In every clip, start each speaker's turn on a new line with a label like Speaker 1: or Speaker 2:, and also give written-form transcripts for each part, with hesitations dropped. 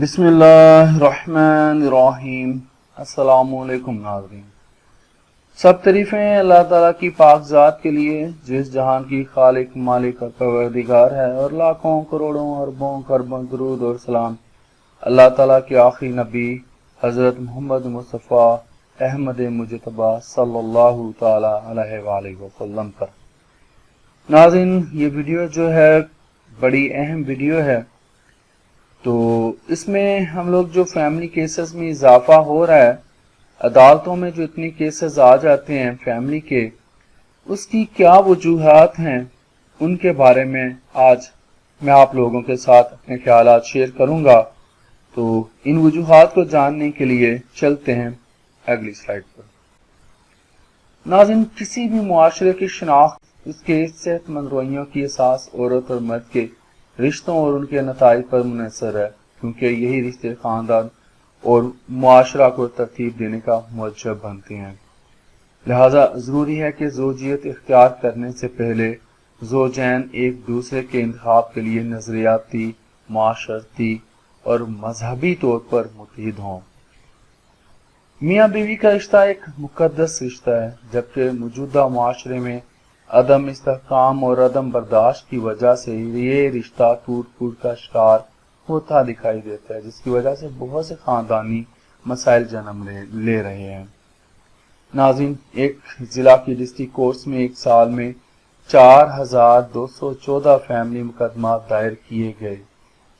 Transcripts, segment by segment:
Speaker 1: बिस्मिल्लाहिर्रहमानिर्रहीम। अस्सलामुअलैकुम नाज़रीन। सब तारीफ़ें अल्लाह ताला की पाक ज़ात के लिए जिस जहान की खालिक मालिक और परवरदिगार है, और लाखों करोड़ों अरबों खरबों दुरूद और सलाम अल्लाह ताला के आखिरी नबी हज़रत मोहम्मद मुस्तफ़ा अहमद मुजतबा सल्लल्लाहु ताला अलैहि वसल्लम पर। नाज़रीन, ये वीडियो जो है बड़ी अहम वीडियो है। तो इसमें हम लोग जो फैमिली केसेस में इजाफा हो रहा है, अदालतों में जो इतने केसेस आ जाते हैं फैमिली के, उसकी क्या वजूहात हैं, उनके बारे में आज मैं आप लोगों के साथ अपने ख्यालात शेयर करूंगा। तो इन वजूहात को जानने के लिए चलते हैं अगली स्लाइड पर। नाज़रीन, किसी भी मुआशरे की शनाख्त उसके सेहतमंद रवैयों की असास औरत और मर्द के रिश्तों और उनके नताइज पर मुनहसर है, क्योंकि यही रिश्ते खानदान और मुआशरा को तरतीब देने का मुवज्जब बनते हैं। लिहाजा ज़रूरी है कि ज़ौजियत इख्तियार करने से पहले ज़ौजैन एक दूसरे के इंतखाब के लिए नज़रियाती, माशरती और मजहबी तौर पर मुत्तहिद हों। मियाँ बीवी का रिश्ता एक मुकद्दस रिश्ता है, जबकि मौजूदा मुआशरे में अदम इस्तेहकाम और अदम बर्दाश्त की वजह से ये रिश्ता टूट फूट का शिकार होता दिखाई देता है, जिसकी वजह से बहुत से खानदानी मसाइल जन्म ले रहे हैं। नाज़रीन, एक जिला की डिस्ट्रिक्ट कोर्ट्स में एक साल में 4214 फैमिली मुकदमा दायर किए गए,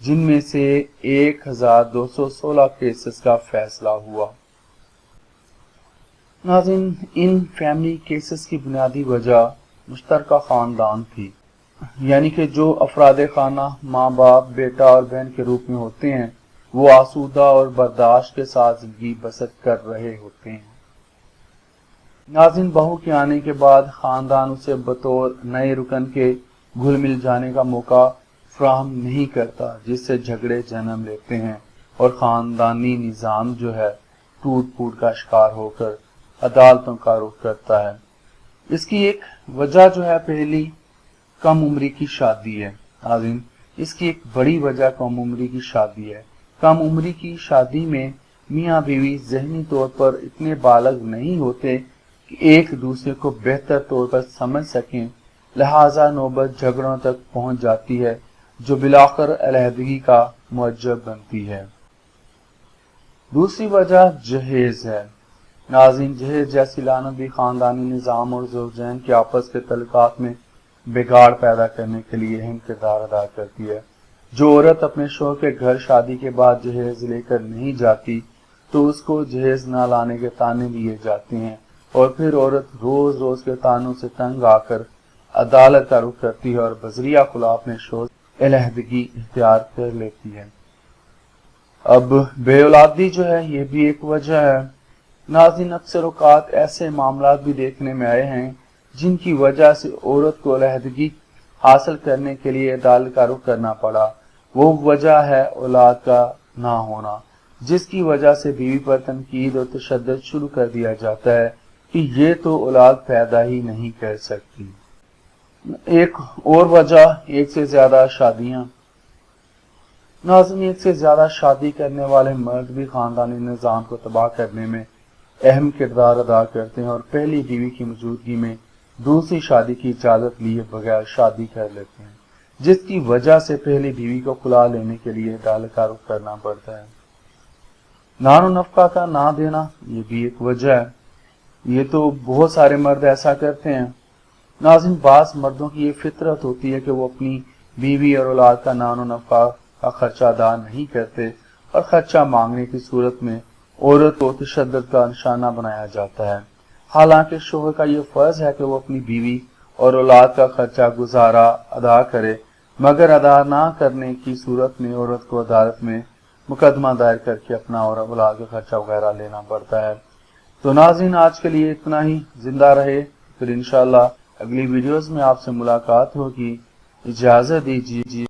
Speaker 1: जिनमें से 1216 केसेस का फैसला हुआ। नाज़रीन, इन फैमिली केसेस की बुनियादी वजह मुश्तरका खानदान थी, यानी कि जो अफराद खाना माँ बाप, बेटा और बहन के रूप में होते हैं, वो आसूदा और बर्दाश्त के साथ जिंदगी बसर कर रहे होते हैं। नाज़रीन, बहू के आने के बाद खानदान उसे बतौर नए रुकन के घुल मिल जाने का मौका फ्राहम नहीं करता, जिससे झगड़े जन्म लेते हैं और खानदानी निज़ाम जो है टूट फूट का शिकार होकर अदालतों का रुख करता है। इसकी एक वजह जो है पहली कम उम्री की शादी है। नाज़रीन, इसकी एक बड़ी वजह कम उम्री की शादी है। कम उम्री की शादी में मियाँ बीवी ज़हनी तौर पर इतने बालग नहीं होते कि एक दूसरे को बेहतर तौर पर समझ सकें, लिहाजा नौबत झगड़ों तक पहुंच जाती है, जो बिलाखिर अलहदगी का मुवज्जब बनती है। दूसरी वजह जहेज है। नाज़रीन, जहेज जैसी लानत भी खानदानी निज़ाम और ज़ौजैन के आपस के तल्लुकात में बिगाड़ पैदा करने के लिए अहम किरदार अदा करती है। जो औरत अपने शौहर के घर शादी के बाद जहेज लेकर नहीं जाती, तो उसको जहेज न लाने के ताने दिए जाते हैं, और फिर औरत रोज रोज के तानों से तंग आकर अदालत का रुख करती है और बजरिया खुला अपने शौहर अलहदगी इख्तियार कर लेती है। अब बेऔलादी जो है, ये भी एक वजह है। नाज़रीन, अक्सर औकात ऐसे मामला भी देखने में आए हैं जिनकी वजह से औरत को अलहदगी हासिल करने के लिए अदालत का रुख करना पड़ा। वो वजह है औलाद का ना होना, जिसकी वजह से बीवी पर तनकीद और तशद्दुद शुरू कर दिया जाता है कि ये तो औलाद पैदा ही नहीं कर सकती। एक और वजह, एक से ज्यादा शादियां। नाज़रीन, एक से ज्यादा शादी करने वाले मर्द भी खानदानी निज़ाम को तबाह करने में अहम किरदार अदा करते हैं, और पहली बीवी की मौजूदगी में दूसरी शादी की इजाजत लिए बगैर शादी कर लेते हैं, जिसकी वजह से पहली बीवी को खुला लेने के लिए अदालत का रुख करना पड़ता है। नानो नफका का ना देना, ये भी एक वजह है। ये तो बहुत सारे मर्द ऐसा करते हैं। नाज़रीन, बास मर्दों की ये फितरत होती है कि वो अपनी बीवी और औलाद का नानो नफका का खर्चा अदा नहीं करते, और खर्चा मांगने की सूरत में औरत को तशद्दुद का निशाना बनाया जाता है। हालांकि शोहर का ये फर्ज है कि वो अपनी बीवी और औलाद का खर्चा गुजारा अदा करे, मगर अदा ना करने की सूरत में औरत को अदालत में मुकदमा दायर करके अपना और औलाद का खर्चा वगैरह लेना पड़ता है। तो नाज़रीन, आज के लिए इतना ही। जिंदा रहे, फिर इंशाअल्लाह अगली वीडियोस में आपसे मुलाकात होगी। इजाजत दीजिए।